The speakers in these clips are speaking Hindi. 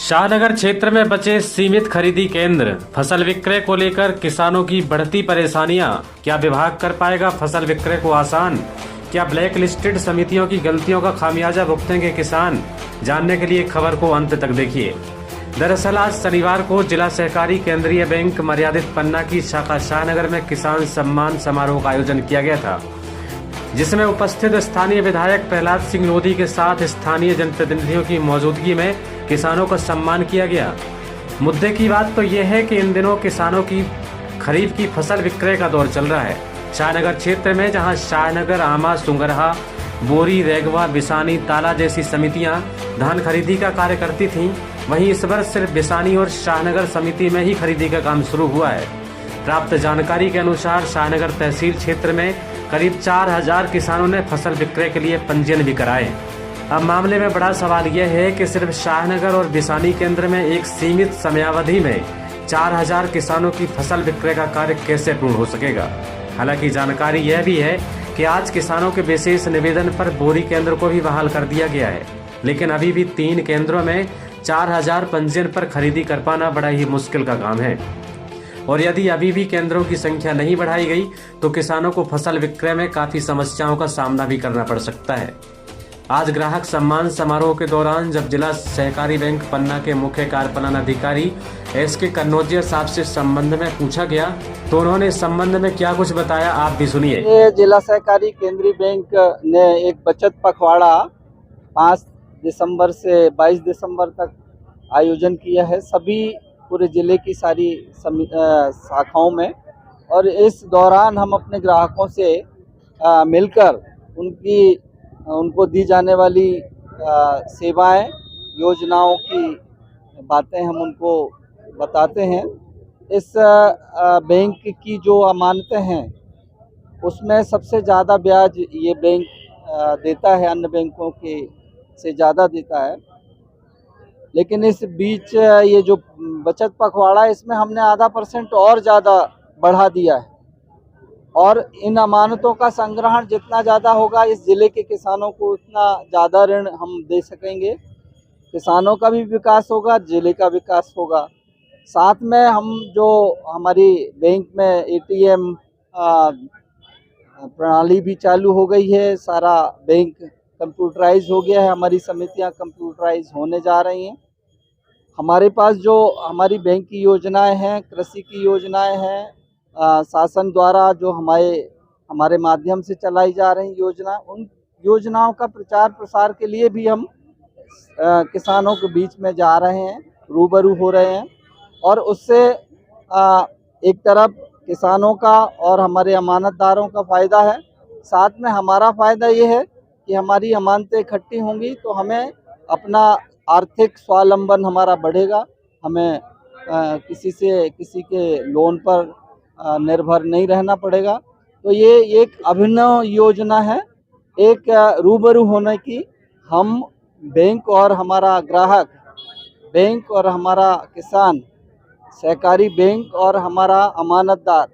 शाहनगर क्षेत्र में बचे सीमित खरीदी केंद्र, फसल विक्रय को लेकर किसानों की बढ़ती परेशानियां। क्या विभाग कर पाएगा फसल विक्रय को आसान? क्या ब्लैक लिस्टेड समितियों की गलतियों का खामियाजा भुगतेंगे किसान? जानने के लिए खबर को अंत तक देखिए। दरअसल आज शनिवार को जिला सहकारी केंद्रीय बैंक मर्यादित पन्ना की शाखा शाहनगर में किसान सम्मान समारोह का आयोजन किया गया था, जिसमें उपस्थित स्थानीय विधायक प्रहलाद सिंह लोधी के साथ स्थानीय जनप्रतिनिधियों की मौजूदगी में किसानों का सम्मान किया गया। मुद्दे की बात तो यह है कि इन दिनों किसानों की खरीफ की फसल विक्रय का दौर चल रहा है। शाहनगर क्षेत्र में जहां शाहनगर, आमा, सुंगरहा, बोरी, रेगवा, बिसानी, ताला जैसी समितियां धान खरीदी का कार्य करती थीं, वहीं इस वर्ष सिर्फ बिसानी और शाहनगर समिति में ही खरीदी का काम शुरू हुआ है। प्राप्त जानकारी के अनुसार शाहनगर तहसील क्षेत्र में करीब 4000 किसानों ने फसल विक्रय के लिए पंजीयन भी कराए। अब मामले में बड़ा सवाल यह है कि सिर्फ शाहनगर और बिसानी केंद्र में एक सीमित समयावधि में 4000 किसानों की फसल विक्रय का कार्य कैसे पूर्ण हो सकेगा। हालांकि जानकारी यह भी है कि आज किसानों के विशेष निवेदन पर बोरी केंद्र को भी बहाल कर दिया गया है, लेकिन अभी भी 3 केंद्रों में 4000 पंजीयन पर खरीदी कर पाना बड़ा ही मुश्किल का काम है। और यदि अभी भी केंद्रों की संख्या नहीं बढ़ाई गई तो किसानों को फसल विक्रय में काफी समस्याओं का सामना भी करना पड़ सकता है। आज ग्राहक सम्मान समारोह के दौरान जब जिला सहकारी बैंक पन्ना के मुख्य कार्यपालन अधिकारी एसके कन्नौजिया साहब से संबंध में पूछा गया तो उन्होंने इस संबंध में क्या कुछ बताया, आप भी सुनिए। ये जिला सहकारी केंद्रीय बैंक ने एक बचत पखवाड़ा 5 दिसंबर से 22 दिसंबर तक आयोजन किया है सभी पूरे जिले की सारी शाखाओं में। और इस दौरान हम अपने ग्राहकों से मिलकर उनको दी जाने वाली सेवाएं, योजनाओं की बातें हम उनको बताते हैं। इस बैंक की जो अमानतें हैं उसमें सबसे ज़्यादा ब्याज ये बैंक देता है, अन्य बैंकों के से ज़्यादा देता है। लेकिन इस बीच ये जो बचत पखवाड़ा है इसमें हमने आधा % और ज़्यादा बढ़ा दिया है और इन अमानतों का संग्रहण जितना ज़्यादा होगा इस ज़िले के किसानों को उतना ज़्यादा ऋण हम दे सकेंगे। किसानों का भी विकास होगा, ज़िले का विकास होगा। साथ में हम जो हमारी बैंक में ATM प्रणाली भी चालू हो गई है, सारा बैंक कंप्यूटराइज हो गया है, हमारी समितियां कंप्यूटराइज होने जा रही हैं। हमारे पास जो हमारी बैंक की योजनाएं हैं, कृषि की योजनाएं हैं, शासन द्वारा जो हमारे माध्यम से चलाई जा रही योजना, उन योजनाओं का प्रचार प्रसार के लिए भी हम किसानों के बीच में जा रहे हैं, रूबरू हो रहे हैं। और उससे एक तरफ किसानों का और हमारे अमानतदारों का फ़ायदा है, साथ में हमारा फ़ायदा ये है कि हमारी अमानतें इकट्ठी होंगी तो हमें अपना आर्थिक स्वावलंबन हमारा बढ़ेगा। हमें किसी के लोन पर निर्भर नहीं रहना पड़ेगा। तो ये एक अभिनव योजना है, एक रूबरू होने की। हम बैंक और हमारा ग्राहक, बैंक और हमारा किसान, सहकारी बैंक और हमारा अमानतदार,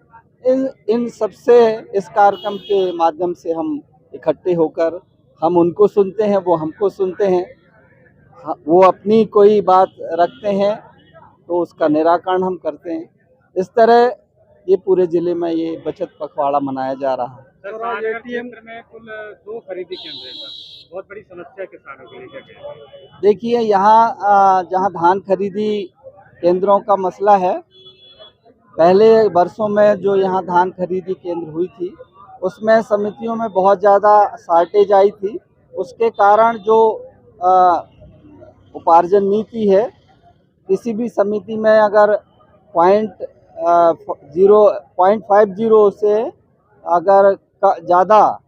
इन सबसे इस कार्यक्रम के माध्यम से हम इकट्ठे होकर हम उनको सुनते हैं, वो हमको सुनते हैं। वो अपनी कोई बात रखते हैं तो उसका निराकरण हम करते हैं। इस तरह ये पूरे जिले में ये बचत पखवाड़ा मनाया जा रहा है। सर, क्षेत्र में कुल 2 खरीदी केंद्र हैं, बहुत बड़ी समस्या किसानों के लिए। देखिए यहाँ जहाँ धान खरीदी केंद्रों का मसला है, पहले वर्षों में जो यहाँ धान खरीदी केंद्र हुई थी उसमें समितियों में बहुत ज़्यादा शार्टेज आई थी। उसके कारण जो उपार्जन नीति है, किसी भी समिति में अगर 0.50 से अगर ज़्यादा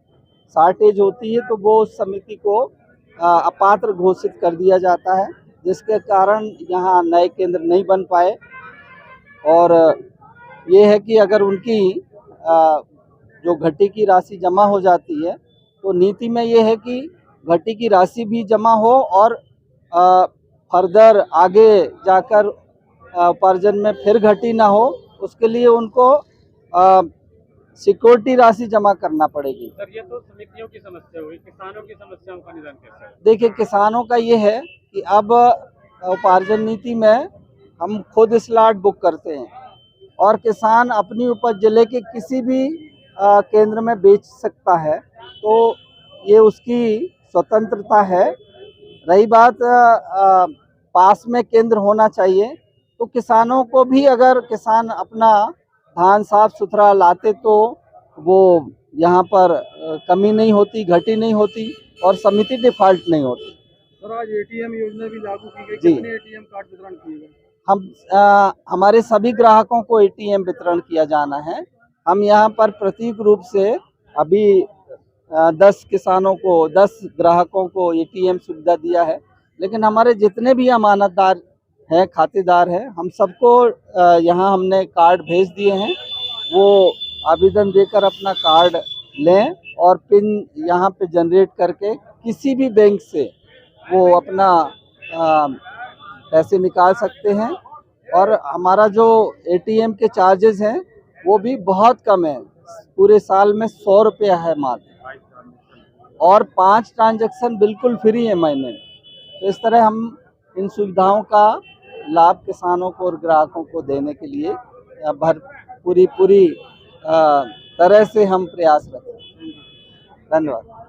शार्टेज होती है तो वो उस समिति को अपात्र घोषित कर दिया जाता है, जिसके कारण यहाँ नए केंद्र नहीं बन पाए। और ये है कि अगर उनकी जो घटी की राशि जमा हो जाती है तो नीति में ये है कि घटी की राशि भी जमा हो और फर्दर आगे जाकर उपार्जन में फिर घटी ना हो, उसके लिए उनको सिक्योरिटी राशि जमा करना पड़ेगी। सर, ये तो समितियों की समस्या हुई, किसानों की समस्याओं का निदान कैसे है? देखिए किसानों का ये है कि अब उपार्जन नीति में हम खुद स्लॉट बुक करते हैं और किसान अपनी उपज जिले के किसी भी केंद्र में बेच सकता है, तो ये उसकी स्वतंत्रता है। रही बात पास में केंद्र होना चाहिए, तो किसानों को भी अगर किसान अपना धान साफ सुथरा लाते तो वो यहाँ पर कमी नहीं होती, घटी नहीं होती और समिति डिफॉल्ट नहीं होती। सर, आज एटीएम योजना भी लागू की गई, जी। कितने एटीएम कार्ड वितरण किए गए? हम हमारे सभी ग्राहकों को एटीएम वितरण किया जाना है। हम यहाँ पर प्रतीक रूप से अभी 10 किसानों को 10 ग्राहकों को एटीएम सुविधा दिया है, लेकिन हमारे जितने भी अमानतदार हैं, खातेदार हैं, हम सबको यहाँ हमने कार्ड भेज दिए हैं। वो आवेदन देकर अपना कार्ड लें और पिन यहाँ पे जनरेट करके किसी भी बैंक से वो अपना पैसे निकाल सकते हैं। और हमारा जो एटीएम के चार्जेस हैं वो भी बहुत कम है, पूरे साल में 100 रुपया है मात्र, और 5 ट्रांजैक्शन बिल्कुल फ्री है महीने में। तो इस तरह हम इन सुविधाओं का लाभ किसानों को और ग्राहकों को देने के लिए पूरी तरह से हम प्रयासरत हैं। धन्यवाद।